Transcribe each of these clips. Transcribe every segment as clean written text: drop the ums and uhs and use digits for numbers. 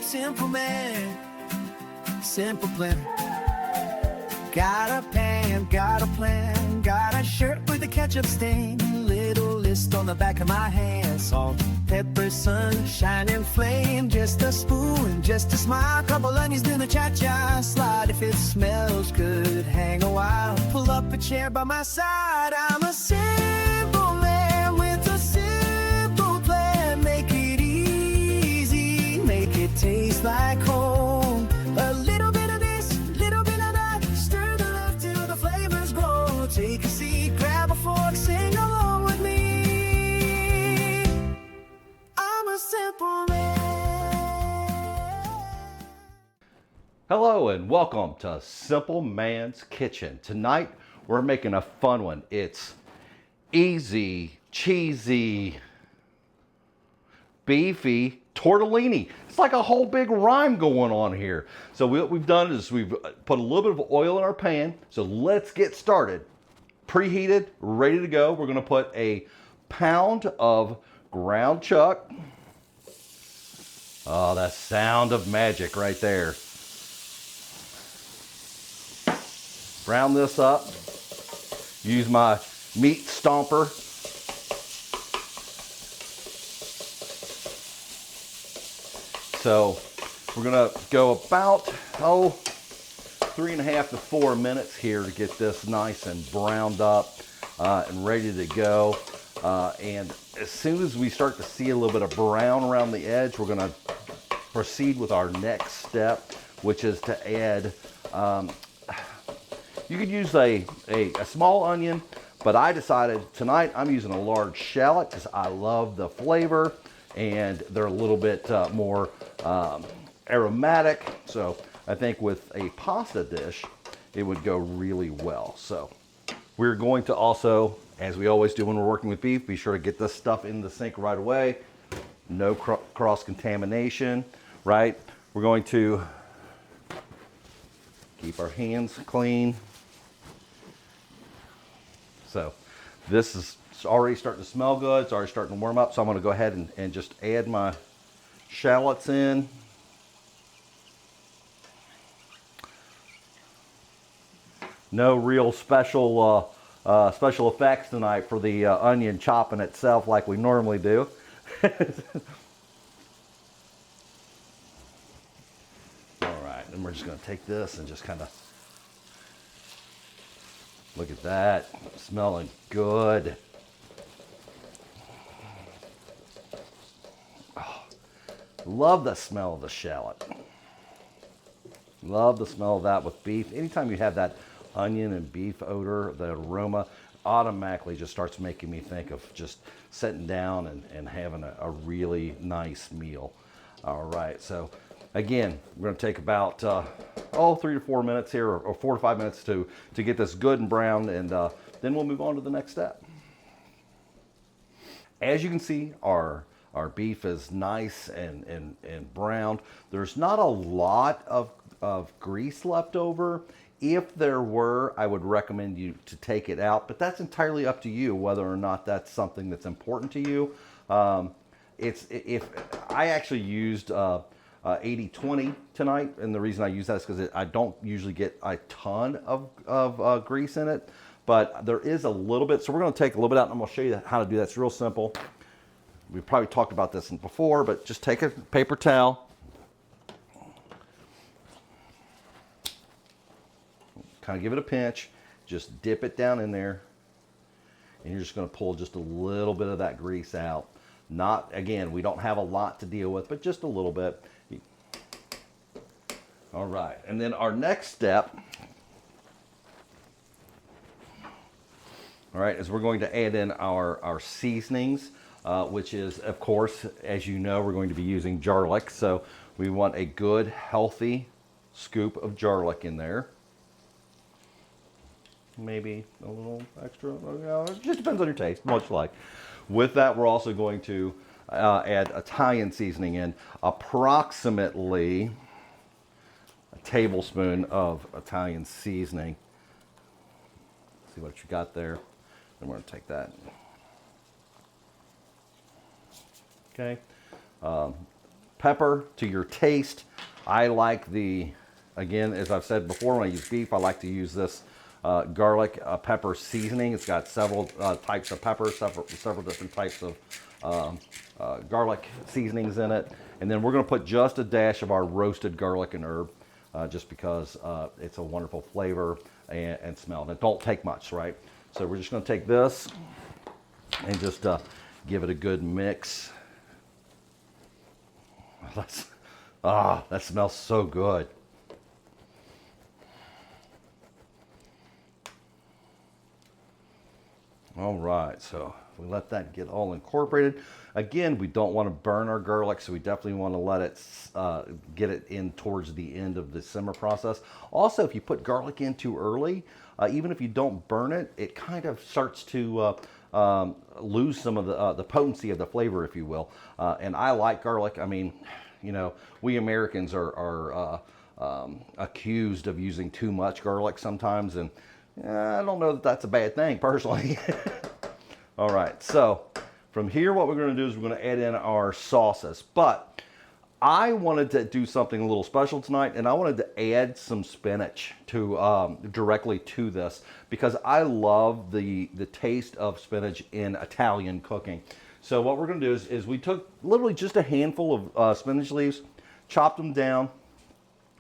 simple man, simple planner. Got a pan, got a plan, got a shirt with a ketchup stain. Little list on the back of my hand. Salt, pepper, sunshine, and flame. Just a spoon, just a smile. Couple onions, then a cha-cha slide. If it smells good, hang a while. Pull up a chair by my side. I'm a simple man with a simple plan. Make it easy, make it taste like home. A little bit of this, little bit of that. Stir the love till the flavors grow. Take a seat, grab a fork, sing along with me. I'm a simple man. Hello and welcome to Simple Man's Kitchen. Tonight we're making a fun one. It's easy, cheesy, beefy tortellini. It's like a whole big rhyme going on here. So what we've done is we've put a little bit of oil in our pan. So let's get started. Preheated, ready to go. We're gonna put a pound of ground chuck. Oh, that sound of magic right there. Brown this up. Use my meat stomper. So we're gonna go about 3.5 to 4 minutes here to get this nice and browned up and ready to go. And as soon as we start to see a little bit of brown around the edge, we're gonna proceed with our next step, which is to add, you could use a small onion, but I decided tonight I'm using a large shallot because I love the flavor and they're a little bit more aromatic. So I think with a pasta dish, it would go really well. So we're going to also, as we always do when we're working with beef, be sure to get this stuff in the sink right away. No cross-contamination, right? We're going to keep our hands clean. So this is already starting to smell good. It's already starting to warm up. So I'm going to go ahead and just add my shallots in. No real special effects tonight for the onion chopping itself like we normally do. All right, and we're just going to take this and just kind of look at that, smelling good. Oh, love the smell of the shallot. Love the smell of that with beef. Anytime you have that onion and beef odor, the aroma automatically just starts making me think of just sitting down and having a really nice meal. All right, so again, we're going to take about 3 to 4 minutes here, or 4 to 5 minutes to get this good and brown, and then we'll move on to the next step. As you can see, our beef is nice and browned. There's not a lot of grease left over. If there were, I would recommend you to take it out, but that's entirely up to you whether or not that's something that's important to you. If I actually used 80-20 tonight, and the reason I use that is because I don't usually get a ton of grease in it, but there is a little bit. So we're going to take a little bit out, and I'm going to show you how to do that. It's real simple. We've probably talked about this before, but just take a paper towel, kind of give it a pinch, just dip it down in there, and you're just going to pull just a little bit of that grease out. Not, again, we don't have a lot to deal with, but just a little bit. All right, and then our next step, all right, is we're going to add in our seasonings, which is, of course, as you know, we're going to be using garlic. So we want a good, healthy scoop of garlic in there. Maybe a little extra, it just depends on your taste, much like. With that, we're also going to add Italian seasoning in, approximately a tablespoon of Italian seasoning. See what you got there. And we're going to take that. Okay. Pepper to your taste. I like the, again, as I've said before, when I use beef, I like to use this garlic pepper seasoning. It's got several types of pepper, several different types of garlic seasonings in it. And then we're going to put just a dash of our roasted garlic and herb, just because it's a wonderful flavor and smell. And it don't take much, right? So we're just going to take this and just give it a good mix. That smells so good. All right, so we let that get all incorporated. Again, we don't want to burn our garlic, so we definitely want to let it get it in towards the end of the simmer process. Also, if you put garlic in too early, even if you don't burn it, it kind of starts to lose some of the potency of the flavor, if you will. And I like garlic. I mean, you know, we Americans are accused of using too much garlic sometimes, and I don't know that that's a bad thing, personally. All right, so from here, what we're going to do is we're going to add in our sauces. But I wanted to do something a little special tonight, and I wanted to add some spinach to directly to this, because I love the taste of spinach in Italian cooking. So what we're going to do is we took literally just a handful of spinach leaves, chopped them down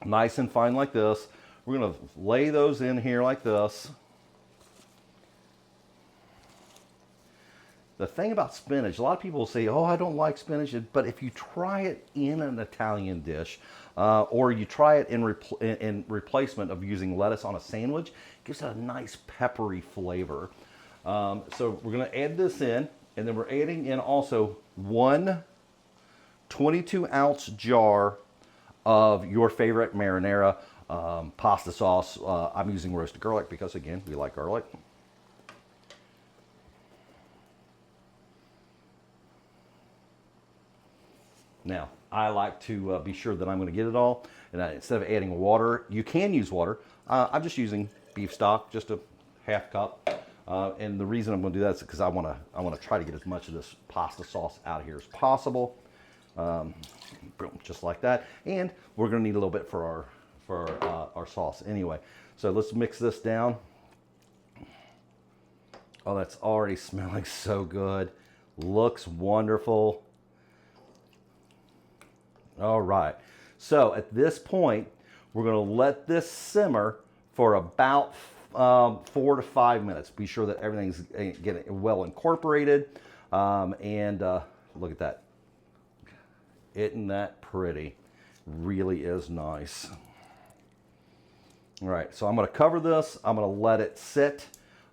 nice and fine like this. We're going to lay those in here like this. The thing about spinach, a lot of people say, oh, I don't like spinach, but if you try it in an Italian dish, or you try it in replacement of using lettuce on a sandwich, it gives it a nice peppery flavor. So we're going to add this in, and then we're adding in also one 22-ounce jar of your favorite marinara pasta sauce. I'm using roasted garlic because, again, we like garlic. Now, I like to be sure that I'm going to get it all, and instead of adding water, you can use water. I'm just using beef stock, just a half cup. And the reason I'm going to do that is because I want to try to get as much of this pasta sauce out of here as possible. Just like that. And we're going to need a little bit for our sauce anyway. So let's mix this down. Oh, that's already smelling so good. Looks wonderful. All right. So at this point, we're going to let this simmer for about 4 to 5 minutes. Be sure that everything's getting well incorporated. And look at that. Isn't that pretty? Really is nice. All right, so I'm going to cover this. I'm going to let it sit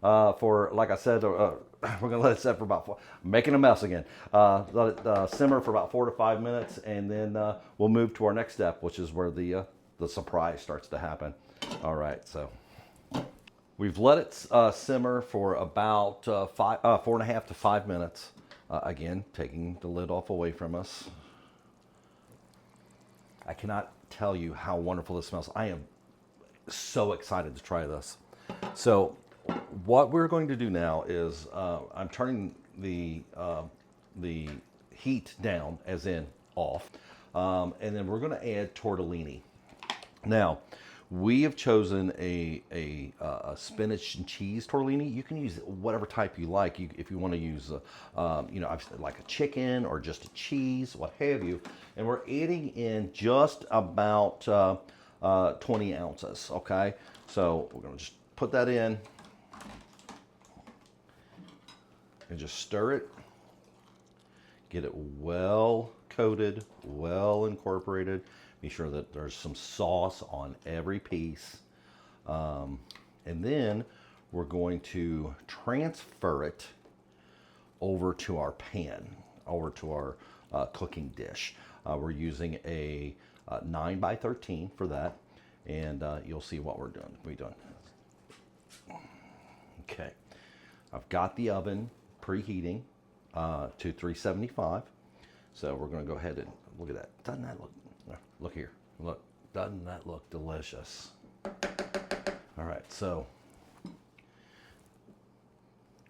for, like I said, we're going to let it sit for about 4, making a mess again. Let it simmer for about 4 to 5 minutes, and then we'll move to our next step, which is where the surprise starts to happen. All right, so we've let it simmer for about 4.5 to 5 minutes. Again, taking the lid off away from us. I cannot tell you how wonderful this smells. I am so excited to try this. So what we're going to do now is I'm turning the heat down, as in off, and then we're going to add tortellini. Now, we have chosen a spinach and cheese tortellini. You can use whatever type you like. If you want to use, like a chicken or just a cheese, what have you. And we're adding in just about 20 ounces, okay? So we're going to just put that in and just stir it. Get it well coated, well incorporated. Be sure that there's some sauce on every piece. And then we're going to transfer it over to our pan, over to our cooking dish. We're using a 9x13 for that, and you'll see what we're doing. Okay, I've got the oven preheating to 375. So we're going to go ahead and look at that. Doesn't that look here? Look, doesn't that look delicious? All right, so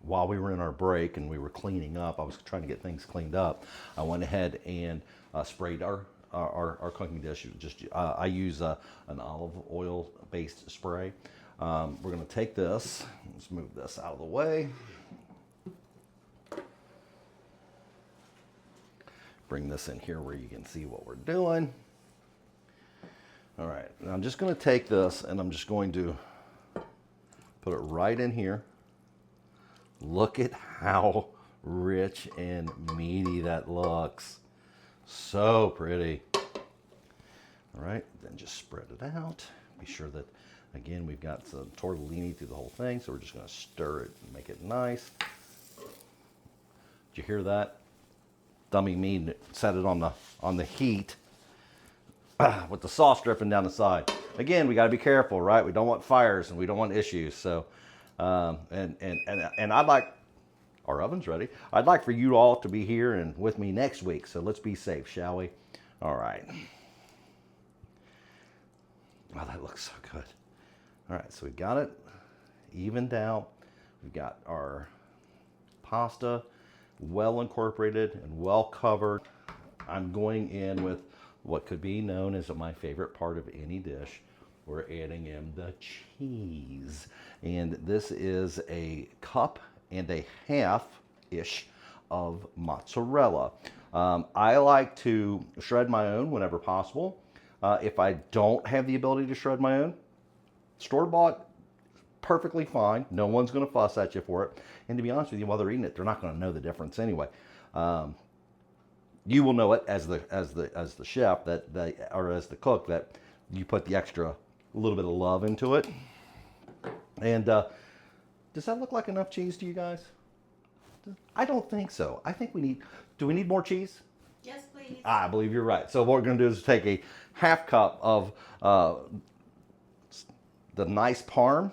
while we were in our break and we were cleaning up, I was trying to get things cleaned up. I went ahead and sprayed our our cooking dish. Just I use an olive oil based spray. We're going to take this. Let's move this out of the way. Bring this in here where you can see what we're doing. All right, now I'm just going to take this and I'm just going to put it right in here. Look at how rich and meaty that looks. So pretty. All right, then just spread it out. Be sure that, again, we've got some tortellini through the whole thing, so we're just going to stir it and make it nice. Did you hear that? Dummy me set it on the heat with the sauce dripping down the side. Again, we got to be careful, right? We don't want fires and we don't want issues. So, and I'd like, our oven's ready. I'd like for you all to be here and with me next week. So let's be safe, shall we? All right. Oh, that looks so good. All right, so we got it evened out. We've got our pasta well incorporated and well covered. I'm going in with what could be known as my favorite part of any dish. We're adding in the cheese. And this is a cup and a half-ish of mozzarella. I like to shred my own whenever possible. If I don't have the ability to shred my own, store-bought, perfectly fine. No one's going to fuss at you for it. And to be honest with you, while they're eating it, they're not going to know the difference anyway. You will know it as the chef or as the cook that you put the extra little bit of love into it. And does that look like enough cheese to you guys? I don't think so. I think do we need more cheese? Yes, please. I believe you're right. So what we're going to do is take a half cup of the nice parm,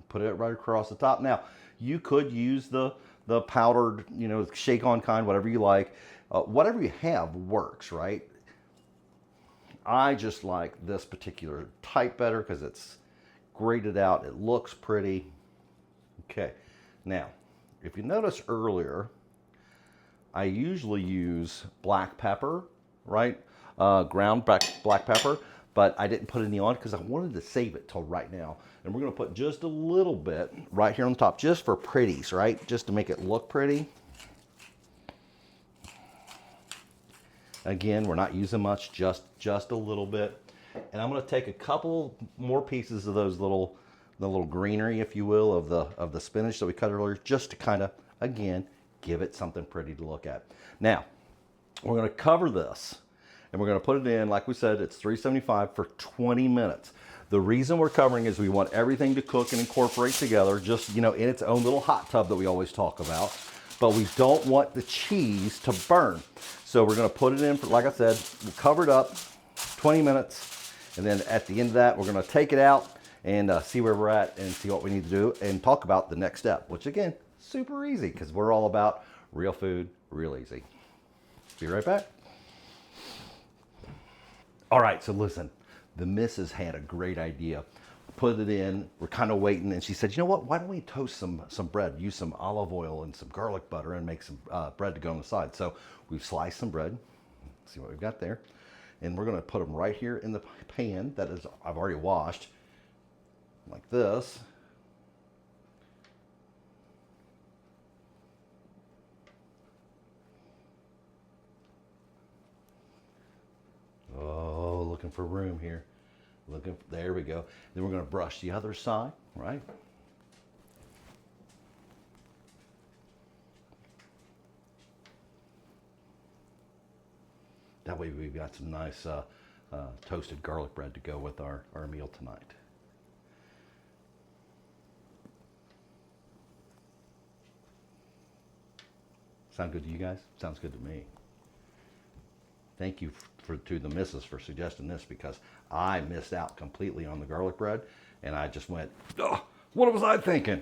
put it right across the top. Now, you could use the powdered, shake on kind, whatever you like. Whatever you have works, right? I just like this particular type better because it's grated out. It looks pretty. Okay. Now, if you notice earlier, I usually use black pepper, right? Ground black pepper, but I didn't put any on because I wanted to save it till right now. And we're going to put just a little bit right here on the top, just for pretties, right? Just to make it look pretty. Again, we're not using much, just a little bit. And I'm going to take a couple more pieces of those the little greenery, if you will, of the spinach that we cut earlier, just to kind of, again, give it something pretty to look at. Now, we're going to cover this, and we're going to put it in, like we said, it's 375 for 20 minutes. The reason we're covering is we want everything to cook and incorporate together, just, in its own little hot tub that we always talk about. But we don't want the cheese to burn. So we're going to put it in, for, like I said, cover it up, 20 minutes. And then at the end of that, we're going to take it out and see where we're at and see what we need to do and talk about the next step, which again, super easy because we're all about real food, real easy. Be right back. All right, so listen, the missus had a great idea. Put it in, we're kind of waiting, and she said, you know what, why don't we toast some bread, use some olive oil and some garlic butter and make some bread to go on the side. So we've sliced some bread, see what we've got there, and we're gonna put them right here in the pan that is I've already washed, like this. Oh, looking for room here. There we go. Then we're going to brush the other side, right? That way we've got some nice toasted garlic bread to go with our meal tonight. Sound good to you guys? Sounds good to me. Thank you to the missus for suggesting this because I missed out completely on the garlic bread and I just went, oh, what was I thinking?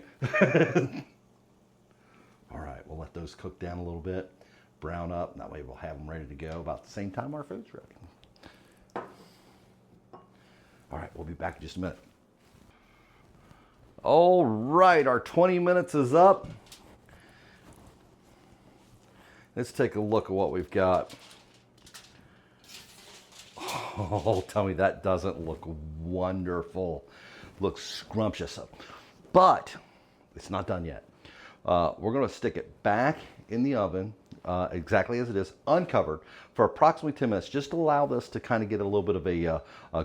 All right, we'll let those cook down a little bit, brown up, and that way we'll have them ready to go about the same time our food's ready. All right, we'll be back in just a minute. All right, our 20 minutes is up. Let's take a look at what we've got. Oh, tell me that doesn't look wonderful. Looks scrumptious. But it's not done yet. We're going to stick it back in the oven exactly as it is, uncovered, for approximately 10 minutes. Just allow this to kind of get a little bit of a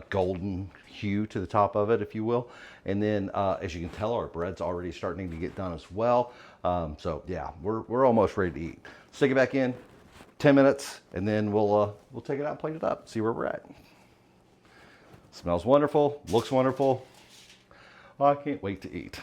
golden hue to the top of it, if you will. And then, as you can tell, our bread's already starting to get done as well. So yeah, we're almost ready to eat. Stick it back in, 10 minutes, and then we'll take it out and plate it up, see where we're at. Smells wonderful, looks wonderful. I can't wait to eat.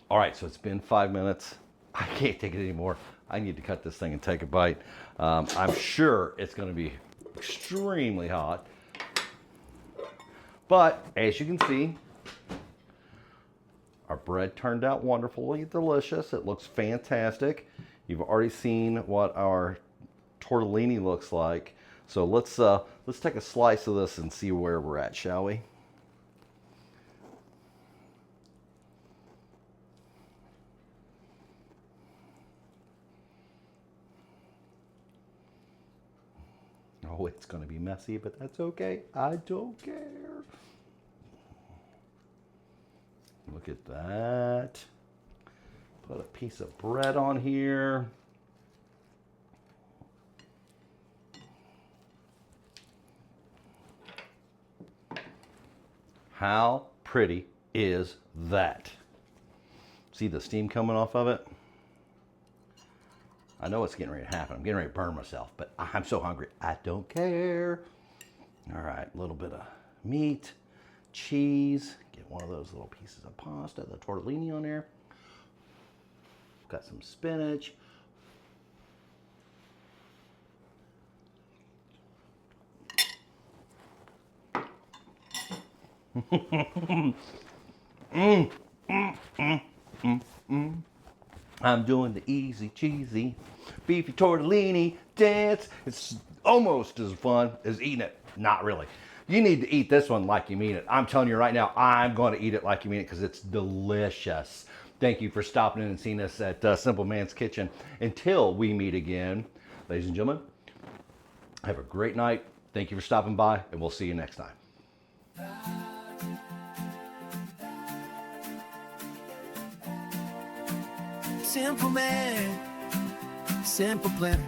All right, so it's been 5 minutes. I can't take it anymore. I need to cut this thing and take a bite. I'm sure it's going to be extremely hot. But as you can see, our bread turned out wonderfully delicious. It looks fantastic. You've already seen what our tortellini looks like. So let's take a slice of this and see where we're at, shall we? Oh, it's going to be messy, but that's okay. I don't care. Look at that. Put a piece of bread on here. How pretty is that? See the steam coming off of it? I know it's getting ready to happen. I'm getting ready to burn myself, but I'm so hungry. I don't care. All right, a little bit of meat, cheese. Get one of those little pieces of pasta, the tortellini on there. Got some spinach. I'm doing the easy cheesy beefy tortellini dance. It's almost as fun as eating it. Not really. You need to eat this one like you mean it. I'm telling you right now, I'm going to eat it like you mean it because it's delicious. Thank you for stopping in and seeing us at Simple Man's Kitchen. Until we meet again, ladies and gentlemen, have a great night. Thank you for stopping by, and we'll see you next time. Simple man, simple plan.